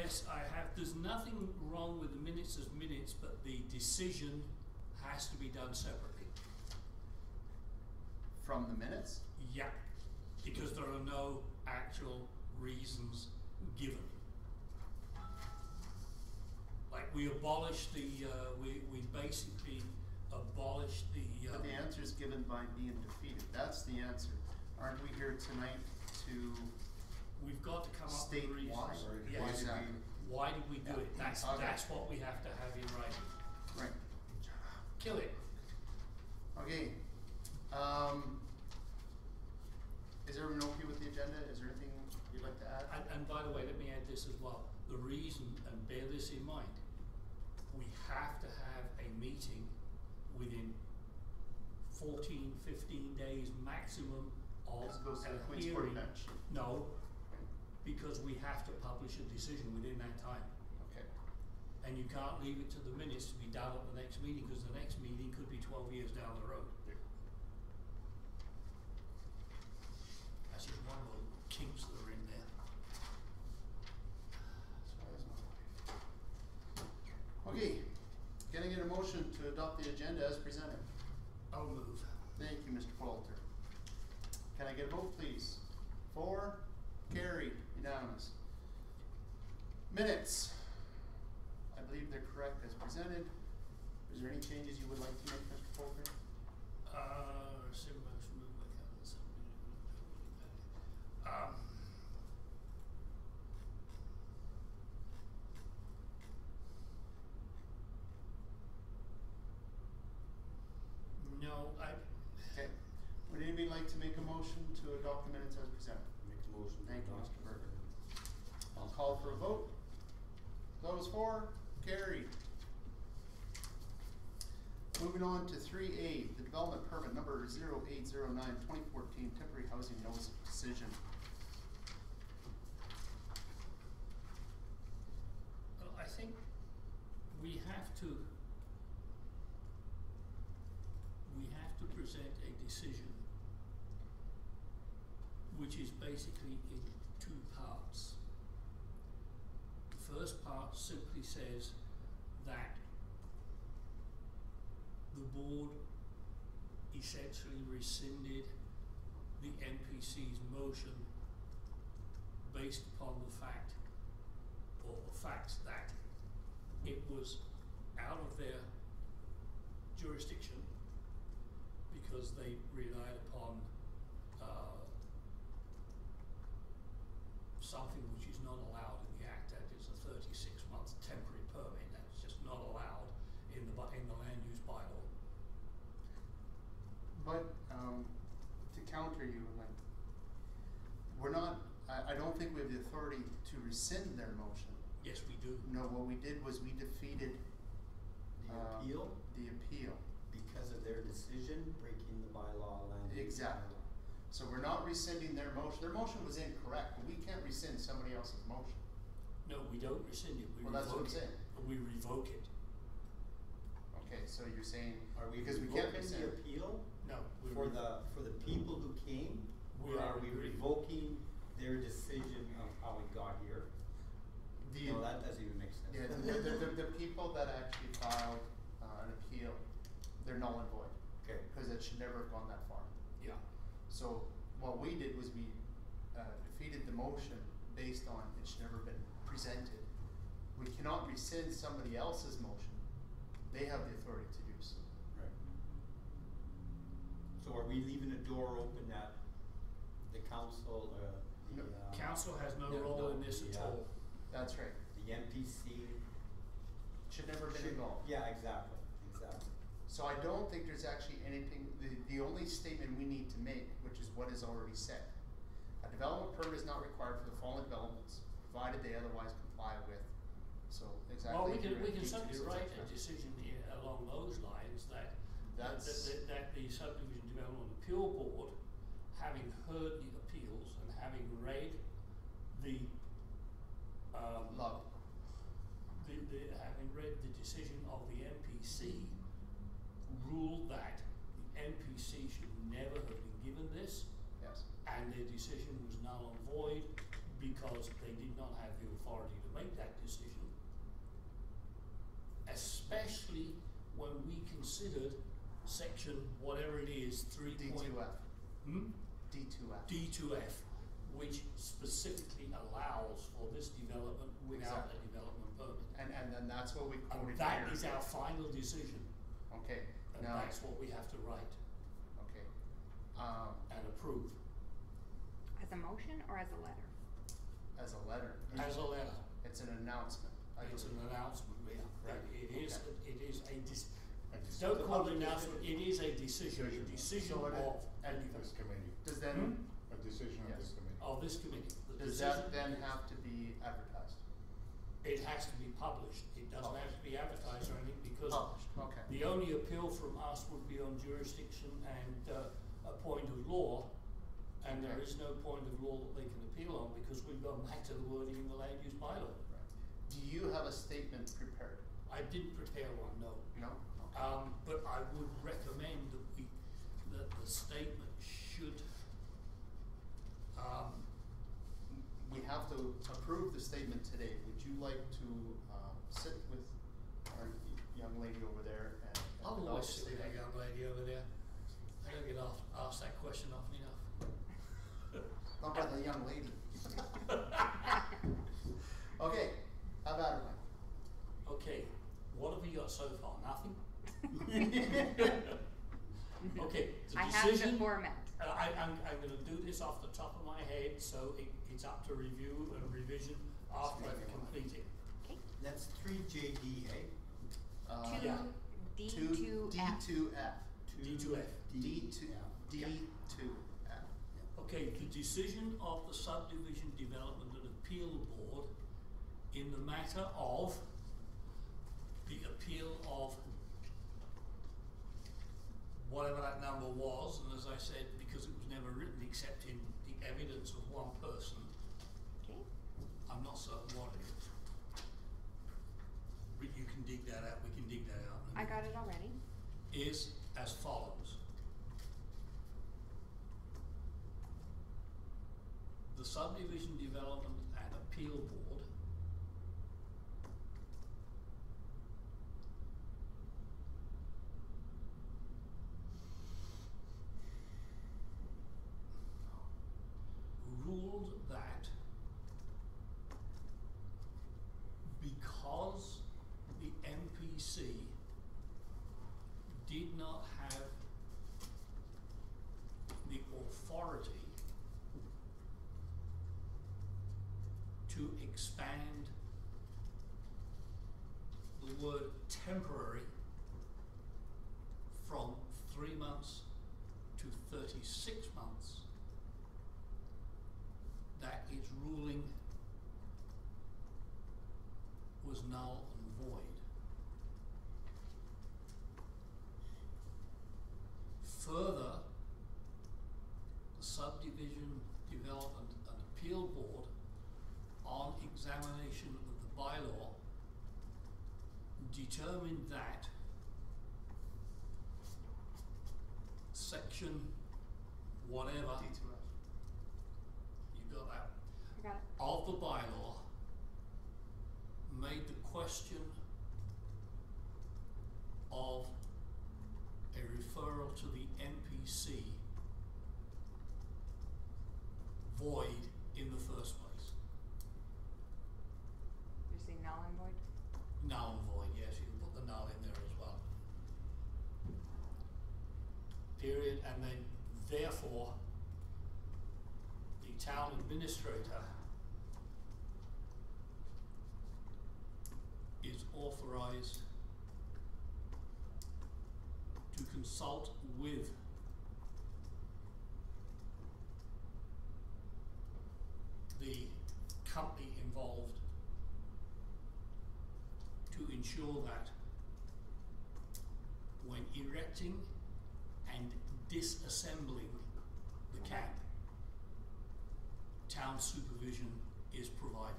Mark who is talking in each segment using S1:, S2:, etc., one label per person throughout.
S1: Yes, I have. There's nothing wrong with the minutes as minutes, but the decision has to be done separately.
S2: From the minutes?
S1: Yeah, because there are no actual reasons given. Like we abolished the, we basically abolished the.
S2: But the answer is given by being defeated. That's the answer. Aren't we here tonight to
S1: We've got to come up
S2: state
S1: with reasons.
S2: why?
S1: Yes.
S2: Exactly.
S1: Why did we do it? That's
S2: Okay.
S1: that's what we have to have in writing.
S2: Right.
S1: Kill it.
S2: Okay. Is everyone okay with the agenda? Is there anything you'd like to add?
S1: And by the way, let me add this as well. The reason, and bear this in mind, we have to have a meeting within 14, 15 days maximum of
S2: This goes to
S1: a
S2: the Queen's Court
S1: hearing.
S2: bench.
S1: No, because we have to publish a decision within that time.
S2: Okay.
S1: And you can't leave it to the minutes to be done at the next meeting, because the next meeting could be 12 years down the road. That's just one of the kinks that are in there.
S2: Okay. Can I get a motion to adopt the agenda as presented?
S1: I'll move.
S2: Thank you, Mr. Poulter. Can I get a vote, please? 4, carried, unanimous. Minutes. I believe they're correct as presented. Is there any changes you would like to make, Mr. Poulter?
S1: No,
S2: Okay. Would anybody like to make a motion to adopt the minutes as presented?
S3: Make a motion.
S2: Thank you, Mr. Berger. I'll call for a vote. Those 4, carried. Moving on to 3A, the development permit number 0809-2014, temporary housing notice of decision.
S1: well, I think we have to present a decision which is basically in 2 parts. The first part simply says that the board essentially rescinded the NPC's motion based upon the fact, or the facts that it was out of their jurisdiction because they relied upon something which is not allowed in the Act. That is a 36-month temporary permit. That's just not allowed in the land use bylaw.
S2: But to counter you, like, we're not, I don't think we have the authority to rescind their motion.
S1: Yes, we do.
S2: No, what we did was we defeated
S3: The appeal,
S2: the appeal.
S3: because of their decision, breaking the bylaw land. use
S2: Exactly. So we're not rescinding their motion. Their motion was incorrect, but we can't rescind somebody else's motion.
S1: No, we don't rescind it. We
S2: Well, that's what I'm
S1: revoke it.
S2: saying.
S1: We revoke it.
S2: Okay, so you're saying,
S3: Are we
S2: because we can't
S3: revoking
S2: rescind.
S3: the appeal
S1: No, we
S3: for the people who came?
S1: We
S3: Or
S1: are
S3: are we revoking their decision of how we got here?
S2: The,
S3: No, that doesn't even make sense.
S2: yeah, the people that actually filed an appeal, they're null and void,
S3: Okay.
S2: because it should never have gone that far.
S1: Yeah.
S2: So what we did was we defeated the motion based on it should never been presented. We cannot rescind somebody else's motion. They have the authority to do so.
S3: Right. So are we leaving a door open that the council,
S2: No,
S1: Council has no
S3: Yeah,
S1: role
S3: no,
S1: in this at
S3: yeah.
S1: all.
S2: That's right.
S3: the NPC?
S2: Should never have been
S3: should-
S2: involved.
S3: Yeah, exactly.
S2: So I don't think there's actually anything, the only statement we need to make, which is what is already said. A development permit is not required for the following developments, provided they otherwise comply with, so exactly.
S1: Well, we
S2: your
S1: can
S2: duties,
S1: certainly
S2: et
S1: write
S2: cetera.
S1: a decision along those lines that
S2: That's-
S1: that the Subdivision Development Appeal Board, having heard the appeals and having read the
S2: Love.
S1: having read the decision of the NPC, ruled that the NPC should never have been given this,
S2: Yes.
S1: and their decision was null and void because they did not have the authority to make that considered section, whatever it is,
S2: D2F. D2F.
S1: D2F, which specifically allows for this development without
S2: Exactly.
S1: a development permit.
S2: And that's what we quoted
S1: And that
S2: here.
S1: is our final decision,
S2: Okay,
S1: and
S2: now,
S1: that's what we have to write
S2: okay.
S1: and approve
S4: As a motion or as a letter?
S2: As a letter.
S1: as a letter.
S2: It's an announcement. I
S1: It's an
S2: believe.
S1: announcement, yeah.
S2: Right,
S1: It is,
S2: okay.
S1: it is a
S5: It's
S1: don't
S5: the
S1: call it
S5: public
S1: an announcement, it is a decision
S5: decision.
S1: of
S2: and
S5: This committee,
S2: Does then,
S5: a decision of this
S2: Yes.
S5: committee.
S1: of this committee. The
S2: does
S1: decision-
S2: that then have to be advertised?
S1: It has to be published, it doesn't have to be advertised or anything, because
S2: Published, okay.
S1: the only appeal from us would be on jurisdiction and a point of law, and there
S2: Okay.
S1: is no point of law that they can appeal on, because we've gone back to the wording in the land use bylaw.
S2: Right. Do you have a statement prepared?
S1: I didn't prepare one, no.
S2: No?
S1: But I would recommend that the statement should,
S2: We have to approve the statement today. Would you like to, sit with our young lady over there and
S1: I'll
S2: develop
S1: always
S2: a
S1: sit with that
S2: statement?
S1: young lady over there. I don't get asked that question often enough.
S2: Not by the young lady. Okay, how about it, Mike?
S1: Okay, what have we got so far? Nothing? Okay, the
S4: I have the
S1: decision.
S4: format.
S1: I'm gonna do this off the top of my head, so it's up to review and revision after I've completed.
S4: Okay.
S3: That's 3JD, eh?
S4: Two,
S1: Yeah.
S4: D2F.
S2: D2F.
S1: D2F.
S2: D2F.
S1: Okay, the decision of the Subdivision Development and Appeal Board in the matter of the appeal of whatever that number was, and as I said, because it was never written except in the evidence of one person,
S4: Okay.
S1: I'm not certain what it is. But you can dig that out, we can dig that out. in a
S4: I got
S1: minute.
S4: it already.
S1: Is as follows. The Subdivision Development and Appeal Board ruled that because the MPC did not have the authority to expand the word temporary from 3 months to 36 months, that its ruling was null and void. Further, the Subdivision Development and Appeal Board, on examination of the bylaw, determined that section whatever,
S2: D2F.
S1: you got that,
S4: I got it.
S1: of the bylaw made the question of a referral to the MPC void in the first place.
S4: You're saying null and void?
S1: Null and void, yes, you can put the null in there as well. Period, and then therefore, the town administrator is authorized to consult with the company involved to ensure that when erecting and disassembling the camp, town supervision is provided.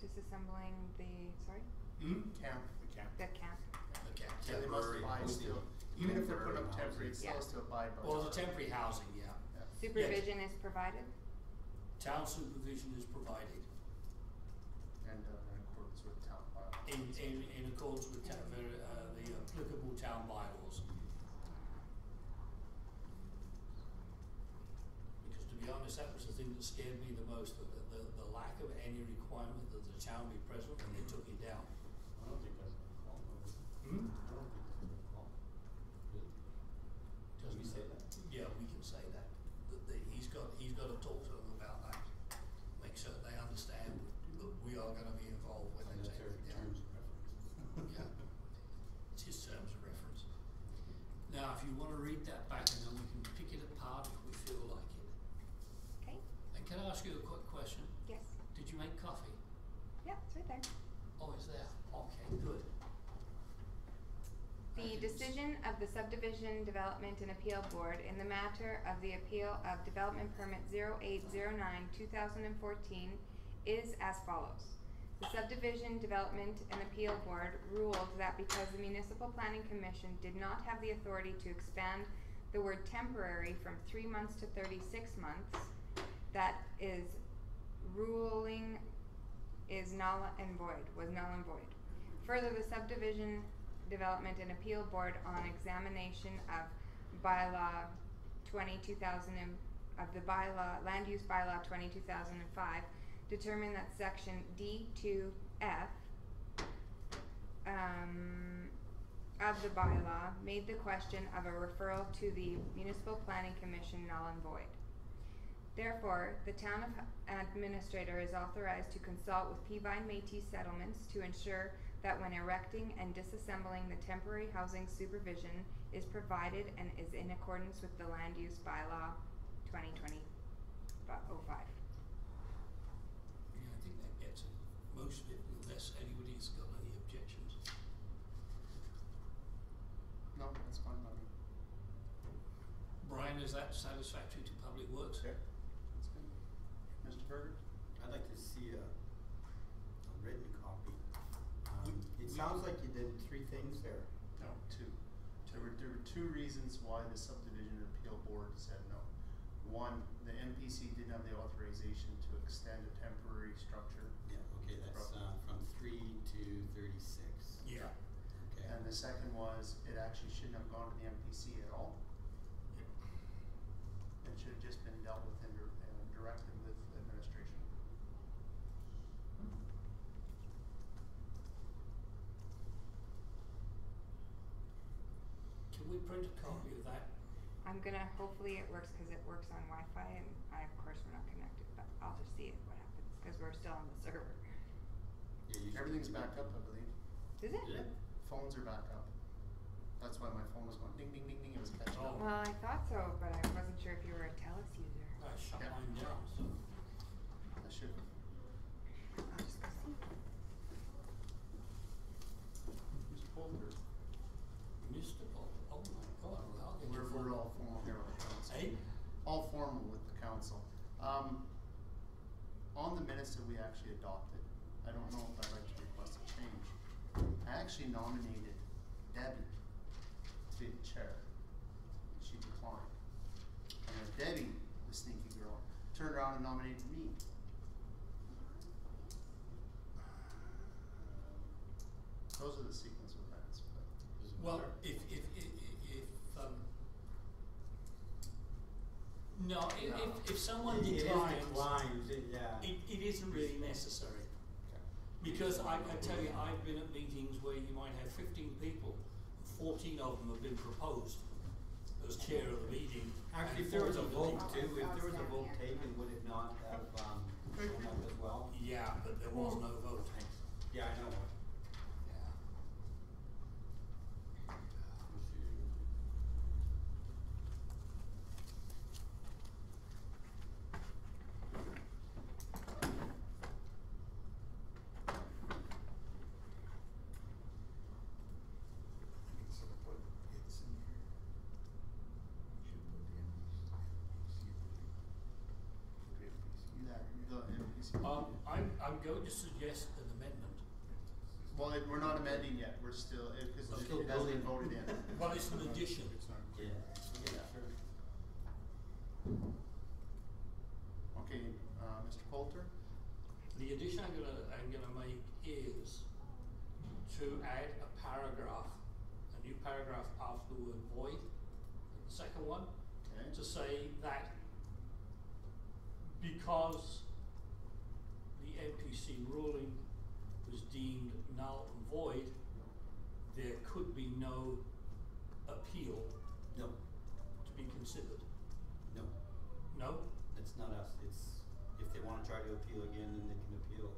S4: Disassembling the, sorry,
S2: Camp.
S5: The camp.
S4: the camp.
S1: The camp.
S2: Yeah, they must
S3: Temporary
S2: abide
S3: hosting.
S2: still. Even if they're putting up
S3: Temporary
S2: temporary, it still has to abide by.
S1: Or the temporary housing, yeah.
S2: Yeah.
S4: Supervision is provided?
S1: Town supervision is provided
S2: And in accordance with town bylaw.
S1: in accordance with the applicable town bylaws. Because to be honest, that was the thing that scared me the most, the lack of any requirement that the town be present when they took it down.
S5: I don't think that's a problem.
S1: Hmm?
S5: I don't think that's a problem.
S1: Doesn't
S3: we say that?
S1: Yeah, we can say that. He's got to talk to them about that. Make sure they understand that we are going to be involved when
S5: And
S1: they
S5: that's
S1: take
S5: their
S1: it down.
S5: terms of reference.
S1: Yeah. It's his terms of reference. Now, if you want to read that back, and then we can pick it apart if we feel like it.
S4: Okay,
S1: And can I ask you a quick question?
S4: yes.
S1: Did you make coffee?
S4: Yeah, it's right there.
S1: Oh, it's there. Okay, good. I
S4: The
S1: didn't
S4: decision of the Subdivision Development and Appeal Board in the matter of the appeal of Development Permit 0809-2014 is as follows. The Subdivision Development and Appeal Board ruled that because the Municipal Planning Commission did not have the authority to expand the word temporary from 3 months to 36 months, that is ruling is null and void, was null and void. Further, the Subdivision Development and Appeal Board on examination of bylaw 2000 of the bylaw, land use bylaw 2005 determined that section D2F of the bylaw made the question of a referral to the Municipal Planning Commission null and void. Therefore, the town administrator is authorized to consult with Peavine Métis Settlements to ensure that when erecting and disassembling the temporary housing supervision is provided and is in accordance with the land use bylaw 2005.
S1: Yeah, I think that gets it. Most of it, unless anybody's got any objections.
S2: No, that's fine by me.
S1: Brian, is that satisfactory to Public Works?
S2: Yeah, that's good. Mr. Berger?
S3: I'd like to see a written copy. It sounds like you did 3 things there.
S2: No, 2. There were 2 reasons why the Subdivision Appeal Board said no. 1, the MPC didn't have the authorization to extend a temporary structure.
S3: Yeah, okay, that's from 3 to 36.
S1: Yeah.
S3: Okay.
S2: And the second was, it actually shouldn't have gone to the MPC at all. It should have just been dealt with directly with administration.
S1: Can we print a copy of that?
S4: I'm gonna, hopefully it works because it works on Wi-Fi and of course we're not connected, but I'll just see what happens because we're still on the server.
S3: Yeah, you should
S2: Everything's
S3: do
S2: backed
S3: it.
S2: up, I believe.
S4: Is it?
S3: Yeah.
S2: Phones are back up. That's why my phone was going ding ding ding ding, it was catching
S1: Oh.
S2: up.
S4: Well, I thought so, but I wasn't sure if you were a TELUS user.
S1: I shut
S2: Yeah.
S1: mine down, so.
S2: I should.
S4: I'll just go see.
S2: Mr. Polter.
S1: Mr. Paul, oh my God, well, how can you?
S2: We're all formal here with the council.
S1: Eh?
S2: All formal with the council. On the minutes that we actually adopted, I don't know if I'd like to request a change. I actually nominated Debbie to be the chair. She declined. And then Debbie, the sneaky girl, turned around and nominated me. Those are the sequence of events, but.
S1: Well, no, if someone
S3: It is
S1: declines,
S3: declines, yeah.
S1: it isn't really necessary. Because I tell you, I've been at meetings where you might have 15 people, 14 of them have been proposed as chair of the meeting.
S3: Actually,
S1: and
S3: if there was a
S1: 14
S3: vote
S1: of
S3: too,
S1: them-
S3: if there was a vote taken, would it not have, shown up as well?
S1: Yeah, but there was no vote.
S3: Yeah, I know.
S1: Yeah.
S5: Instead of put it's in here, you should put the NPC.
S2: The NPC.
S1: I'm going to suggest an amendment.
S2: Well, we're not amending yet, we're still, because
S3: We're
S2: it
S3: still
S2: hasn't been
S3: voting.
S2: voted in.
S1: Well, it's an addition.
S5: It's not
S3: Yeah.
S5: clear.
S3: Yeah, sure.
S2: Okay, Mr. Poulter?
S1: The addition I'm gonna make is to add a paragraph, a new paragraph after the word void, the second one,
S2: Okay.
S1: to say that because the NPC ruling was deemed null and void, there could be no appeal
S3: No,
S1: to be considered.
S3: no,
S1: No?
S3: that's not us, it's, if they wanna try to appeal again, then they can appeal.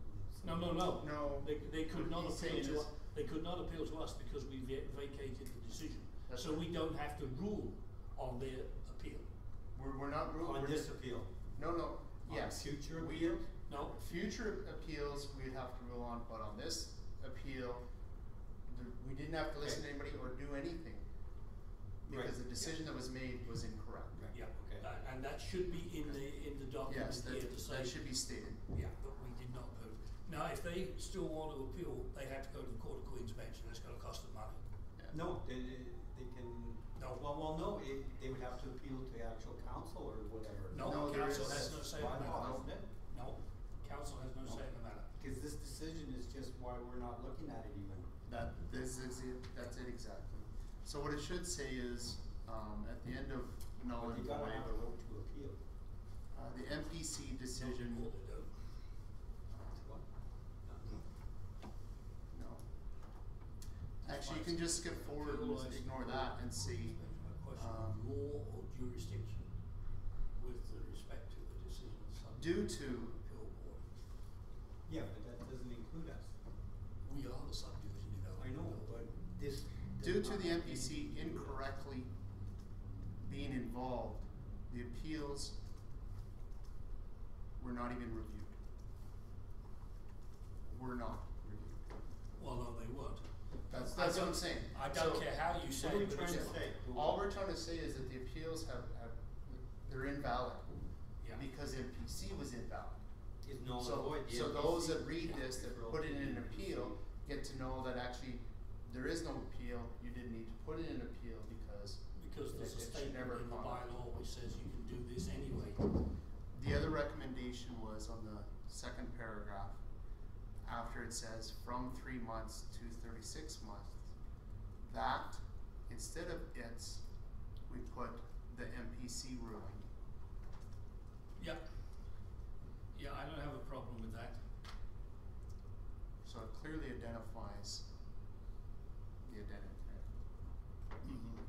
S1: No.
S2: No.
S1: They could not
S2: He's
S1: appeal
S2: saying
S1: to
S2: is-
S1: us, they could not appeal to us because we vacated the decision.
S2: That's
S1: So
S2: right.
S1: we don't have to rule on their appeal.
S2: We're not ruling.
S3: On this appeal,
S2: No,
S3: on
S2: yes.
S3: future
S2: We-
S3: appeals,
S1: No?
S2: Future appeals, we'd have to rule on, but on this appeal, we didn't have to listen to
S3: Okay.
S2: anybody or do anything. Because
S3: Right,
S2: the decision that was made was incorrect.
S3: Right.
S1: Yeah,
S3: Okay.
S1: and that should be in the document
S2: Yes,
S1: here to say.
S2: that should be stated.
S1: Yeah, but we did not vote. Now, if they still want to appeal, they have to go to the Court of Queen's Bench, and that's gonna cost them money.
S2: Yeah.
S3: no, they can,
S1: No.
S3: well, no, they would have to appeal to actual council or whatever.
S1: No,
S2: No, there
S1: council
S2: is-
S1: has no say
S3: By
S1: in the
S3: law,
S1: matter.
S3: isn't it?
S1: No, council has no say in the matter.
S3: Cause this decision is just why we're not looking at it even.
S2: This is it, that's it exactly. So what it should say is, at the end of null
S3: But
S2: and
S3: you gotta have a
S2: void,
S3: vote to appeal.
S2: the MPC decision,
S1: No, they don't.
S3: What?
S2: no. Actually, you can just skip forward and just ignore that and see,
S1: A question of law or jurisdiction with respect to the decision of the
S2: due
S1: subdivision
S2: to,
S1: appeal board.
S3: Yeah, but that doesn't include us.
S1: We are the subdivision developer.
S3: I know, but this.
S2: due
S3: does
S2: to
S3: not
S2: the
S3: include
S2: MPC incorrectly being involved, the appeals were not even reviewed. Were not reviewed.
S1: Well, no, they weren't.
S2: That's
S1: I
S2: what I'm
S1: don't-
S2: saying.
S1: I don't
S2: So-
S1: care how you say
S3: What are we
S1: it, but
S3: trying
S1: it's
S3: to say?
S2: All we're trying to say is that the appeals they're invalid.
S1: Yeah.
S2: Because MPC was invalid.
S3: Is null and
S2: So,
S3: void. The
S2: so
S3: MPC
S2: those that read
S3: yeah,
S2: this, that
S3: broke
S2: put it in an
S3: the
S2: appeal, get to know that actually there is no appeal, you didn't need to put it in an appeal because
S1: Because there's a
S2: it should
S1: statement
S2: never
S1: in the
S2: come up.
S1: bylaw which says you can do this anyway.
S2: The other recommendation was on the second paragraph, after it says from 3 months to 36 months, that, instead of its, we put the MPC ruling.
S1: Yeah. Yeah, I don't have a problem with that.
S2: So it clearly identifies the identifier.
S1: Mm-hmm.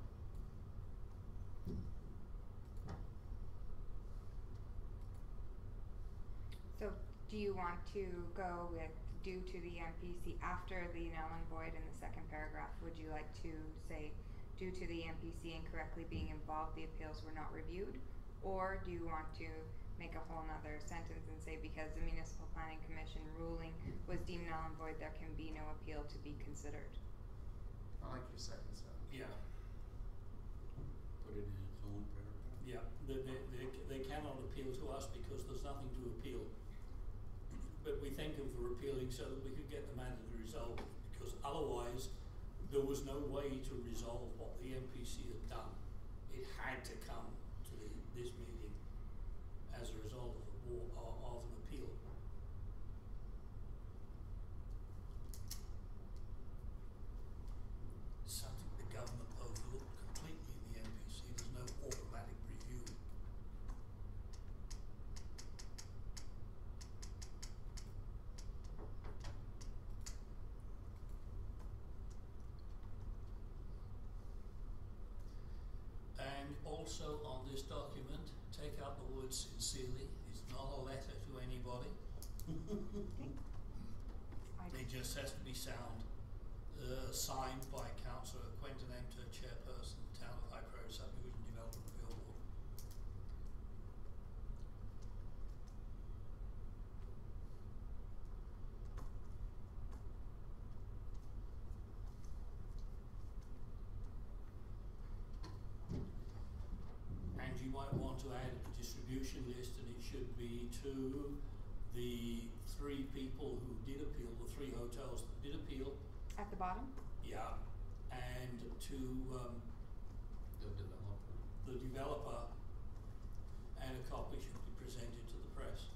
S4: So do you want to go with due to the MPC after the null and void in the second paragraph? Would you like to say due to the MPC incorrectly being involved, the appeals were not reviewed? Or do you want to make a whole nother sentence and say because the municipal planning commission ruling was deemed null and void, there can be no appeal to be considered?
S2: I like your second sentence.
S1: Yeah,
S3: Put it in its own paragraph.
S1: yeah. They cannot appeal to us because there's nothing to appeal. But we thank them for appealing so that we could get the matter resolved, because otherwise there was no way to resolve what the MPC had done. It had to come to this meeting as a result of an appeal. Something the government overlooked completely in the MPC. There's no automatic review. And also on this document, take out the word sincerely. It's not a letter to anybody. It just has to be signed by Councillor Quentin Emter, Chairperson, Town of High Prairie Subdivision Development Appeal Board. And you might want to add a distribution list, and it should be to the 3 people who did appeal, the 3 hotels that did appeal.
S4: At the bottom?
S1: Yeah, and to
S3: The developer.
S1: the developer, and a copy should be presented to the press.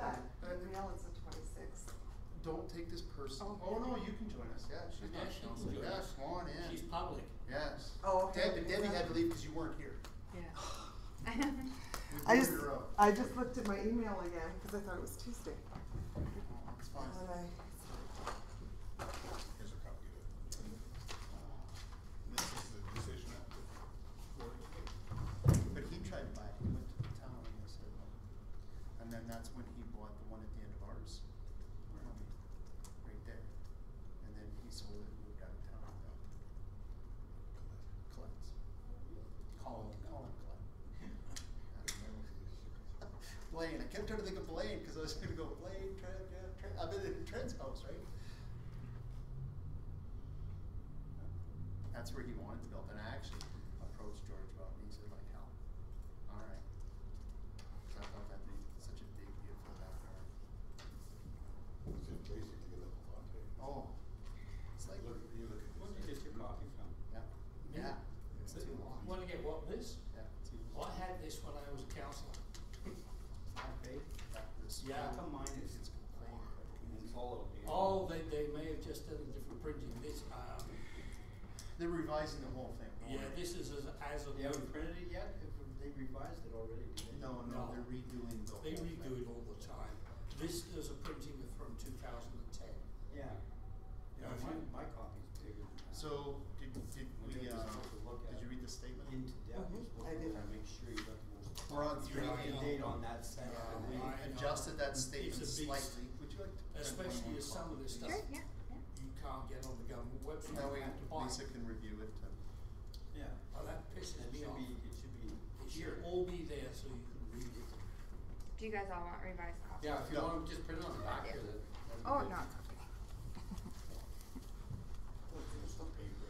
S2: Uh,
S6: email, it's the 26th.
S2: Don't take this person.
S6: Oh.
S2: Oh, no, you can join us. Yeah, she's
S1: Yeah,
S2: not.
S1: she can join
S2: Yeah,
S1: us.
S2: come on in.
S1: She's public.
S2: Yes.
S6: Oh, okay.
S2: Debbie had to leave because you weren't here.
S6: Yeah.
S2: We did it in a row.
S6: I just looked at my email again because I thought it was Tuesday.
S2: Oh, it's fine.
S6: And then
S5: Here's a copy of it. This is the decision of the board.
S2: But he tried to buy it. He went to the town and they said no. And then that's when he bought the one at the end of ours. Where are we? Right there. And then he sold it and moved out of town. Colette's. Call him Colette. Blaine. I kept trying to think of Blaine because I was going to go Blaine, Trent. I've been in Trent's house, right? That's where he wanted to build. And I actually approached George about it and he said, like, hell. All right. So I thought that'd be such a big, beautiful backyard.
S5: It's just basically a little latte.
S2: Oh. It's like,
S5: Look, you look at this.
S3: Where did you get your coffee from?
S2: yeah. Yeah. It's too long.
S1: Want to get what, this?
S2: Yeah. Too
S1: Well,
S2: long.
S1: I had this when I was a councillor.
S3: Okay.
S1: Yeah.
S3: How come mine is
S2: It's complaining.
S3: it's all over here?
S1: Oh, they may have just done a different printing. This,
S2: They're revising the whole thing. don't
S1: yeah,
S2: worry.
S1: this is as of.
S3: You haven't printed it yet? If they revised it already, did they?
S2: No,
S1: No.
S2: they're redoing the whole
S1: They
S2: thing.
S1: redo it all the time. This is a printing from 2010.
S3: Yeah.
S1: Yeah,
S3: Yeah,
S1: if
S3: my,
S1: you-
S3: my copy's bigger than that.
S2: So, did
S3: We're
S2: we,
S3: just supposed to look
S2: did
S3: at
S2: you read the statement?
S3: into depth,
S6: Mhm,
S3: you're supposed
S6: I
S3: to
S6: did.
S3: look and make sure you got the most.
S2: We're on
S3: You're
S2: three.
S3: up to date on that section.
S2: We
S1: I know.
S2: adjusted that statement
S1: It's a beast.
S2: slightly. Would you like to? print
S1: Especially
S2: one
S1: as some of this
S2: copy,
S1: stuff
S4: Sure,
S2: please?
S4: yeah, yeah.
S1: you can't get on the government website.
S2: That
S1: You
S2: way
S1: have to buy.
S2: Lisa can review it.
S3: Yeah.
S1: Oh, that pisses
S3: It
S1: me
S3: should
S1: off.
S3: be, it should be
S1: It
S3: here.
S1: should all be there so you can read it.
S4: Do you guys all want revised copies?
S3: Yeah, if you
S2: Yeah.
S3: want to just print it on the back here, that'd be
S4: Oh,
S3: good.
S4: no, it's okay.
S5: It's the paper.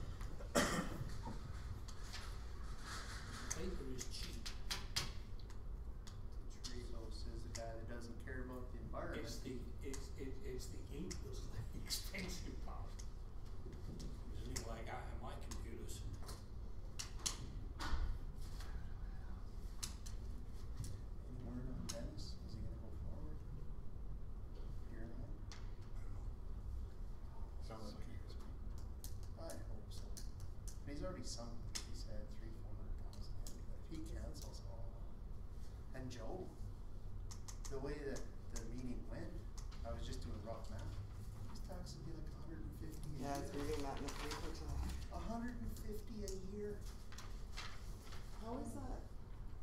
S1: Paper is cheap.
S2: Chorizo says the guy that doesn't care about the environment.
S1: It's the ink that's the expensive part. It's anyway I have my computers.
S2: Any word on Dennis? Is he gonna go forward? Here and there?
S5: Sounds like he was.
S2: I hope so. And he's already sunk, he said, 300,000-400,000 in, but if he cancels all. And Joe, the way that the meeting went, I was just doing rough math. His tax would be like 150 a year.
S6: yeah, I was reading that in the paper today.
S2: 150 a year,
S6: How is that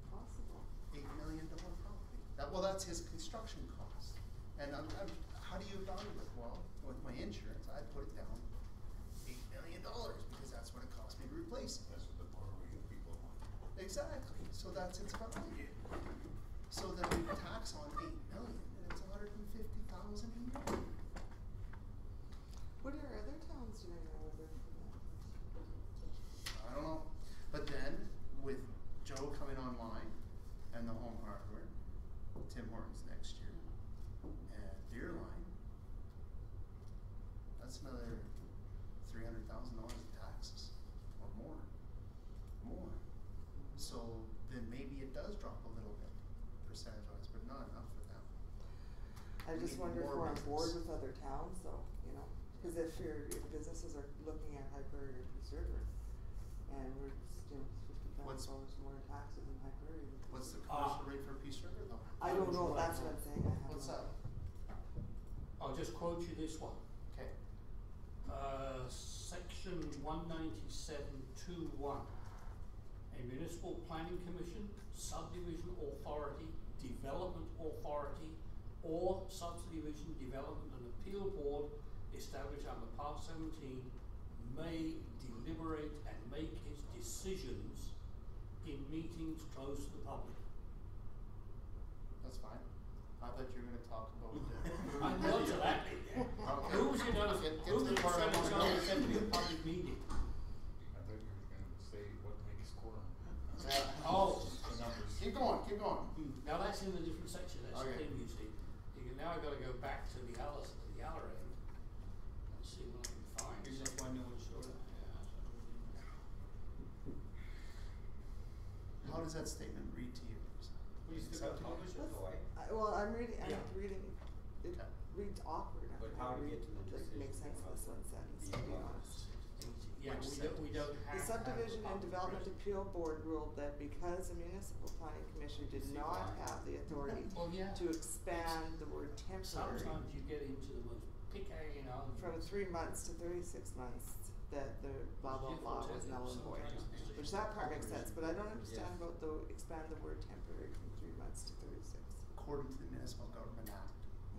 S6: possible?
S2: $8 million property. Well, that's his construction cost. And how do you evaluate? Well, with my insurance, I put it down $8 million because that's what it cost me to replace it.
S5: That's what the borrowing people want.
S2: Exactly, so that's its value. So then we tax on 8 million and it's 150,000 a year.
S6: What are other towns doing over there for that?
S2: I don't know, but then with Joe coming online and the home hardware, Tim Hortons next year, and Deerline, that's another $300,000 in taxes or more. So then maybe it does drop a little bit percentage wise, but not enough for them.
S6: I
S2: We
S6: just
S2: need
S6: wonder if
S2: more
S6: we're on board
S2: business.
S6: with other towns though, you know, cause if businesses are looking at High Prairie or Peace River, and we're just,
S2: What's-
S6: $50,000 more in taxes in High Prairie. than Peace
S2: What's the
S6: River.
S2: commercial rate for Peace River though?
S6: I don't know, that's what I'm saying, I have
S2: What's
S6: no-
S2: that?
S1: I'll just quote you this one.
S2: Okay.
S1: Section 197(2)(1). A municipal planning commission, subdivision authority, development authority, or subdivision development and appeal board established under Part 17 may deliberate and make its decisions in meetings closed to the public.
S2: That's fine. I thought you were gonna talk about
S1: I know to that bit, yeah.
S2: Okay.
S1: Who was it gonna,
S2: Get
S1: who
S2: to
S1: was
S2: the
S1: it
S2: part I
S1: gonna
S2: wanna
S1: tell
S2: know.
S1: us to be a public meeting?
S5: I thought you were gonna say what makes quorum.
S2: Yeah.
S1: Oh.
S5: The numbers.
S2: Keep going, keep going.
S1: Now that's in a different section, that's the
S2: Okay.
S1: thing, you see. Now I've gotta go back to the other end and see what I can find.
S3: Here's just one new one short.
S2: How does that statement read to you?
S3: We still got published it though, eh?
S6: Well, I'm reading, I'm
S1: Yeah.
S6: reading, awkward. I'm
S3: But
S6: trying
S3: how to
S6: read,
S3: get to the
S6: like,
S3: decision
S6: make sense of this one sentence, to be honest.
S1: Yeah,
S2: Which
S1: we don't have
S6: The
S1: to have
S6: Subdivision
S1: a
S6: and
S1: public
S6: Development
S1: hearing.
S6: Appeal Board ruled that because the Municipal Planning Commission did
S3: See,
S6: not
S3: fine.
S6: have the authority
S1: Well, yeah.
S6: to expand the word temporary
S1: Sometimes you get into the most picky,
S6: from 3 months to 36 months, that the blah blah blah was null and void. Which that part makes sense, but I don't understand
S3: Yeah.
S6: about the expand the word temporary from 3 months to 36.
S2: According to the Municipal Government Act,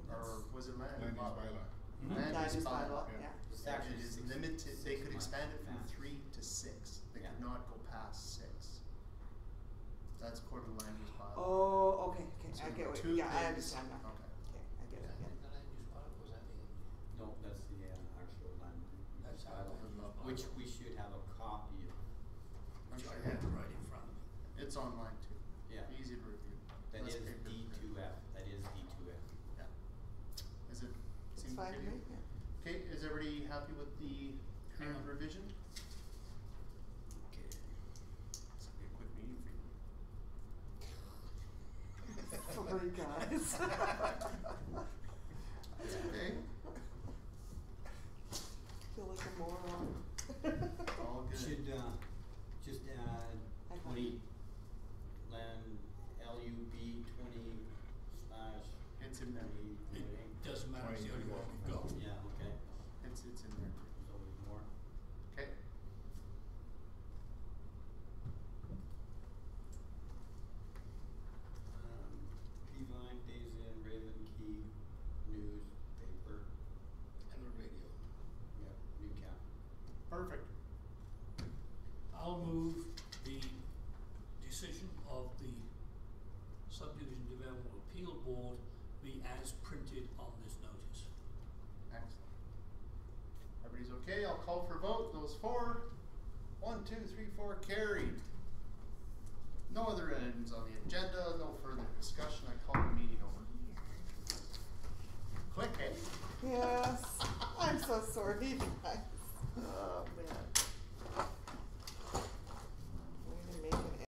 S2: or was it land
S5: Land use
S2: use bylaw?
S5: bylaw.
S2: Land
S6: Land
S2: use
S6: use
S2: bylaw,
S6: bylaw,
S5: yeah.
S6: yeah.
S3: It's
S2: And
S3: actually
S2: it is
S3: 6
S2: limited, they could
S3: months
S2: expand it from
S3: max.
S2: 3 to 6, they
S3: Yeah.
S2: could not go past 6. That's according to land use bylaw.
S6: Oh, okay, okay,
S2: So
S6: I get what,
S2: two
S6: yeah, I
S2: things-
S6: understand now.
S2: Okay.
S6: Okay, I get it, yeah.
S3: No, that's the actual land use
S1: That's our
S3: bylaw,
S1: land use bylaw.
S3: which we should have a copy of.
S1: Which I have right in front of me.
S2: It's online too.
S3: Yeah.
S2: Easy to review.
S3: That
S2: Less
S3: is
S2: paper.
S3: D2F, that is D2F.
S2: Yeah. Is it,
S6: It's
S2: seem
S6: fine
S2: good
S6: to
S2: to
S6: me,
S2: you?
S6: yeah.
S2: Okay, is everybody happy with the
S1: Hang
S2: current
S1: on.
S2: revision? Okay. This will be a quick meeting for you.
S6: Sorry, guys.
S2: That's okay.
S6: Feel like a moron.
S2: All good.
S3: Should, just add
S6: I have
S3: 20, land, LUB 20 slash.
S2: It's in there.
S3: 20,
S1: It doesn't matter, it's the only one we've got.
S3: Yeah, okay,
S2: It's in there.
S3: there's always more.
S2: Okay.
S3: P-Line, Days Inn, Raven Key, newspaper,
S1: And the radio.
S3: yeah, Newcap.
S2: Perfect.
S1: I'll move the decision of the Subdivision Development Appeal Board be as printed on this notice.
S2: Excellent. Everybody's okay? I'll call for vote. Those for? 1, 2, 3, 4, carried. No other items on the agenda, no further discussion. I call the meeting over. Quick, eh?
S6: Yes, I'm so sorry, guys. Oh, man.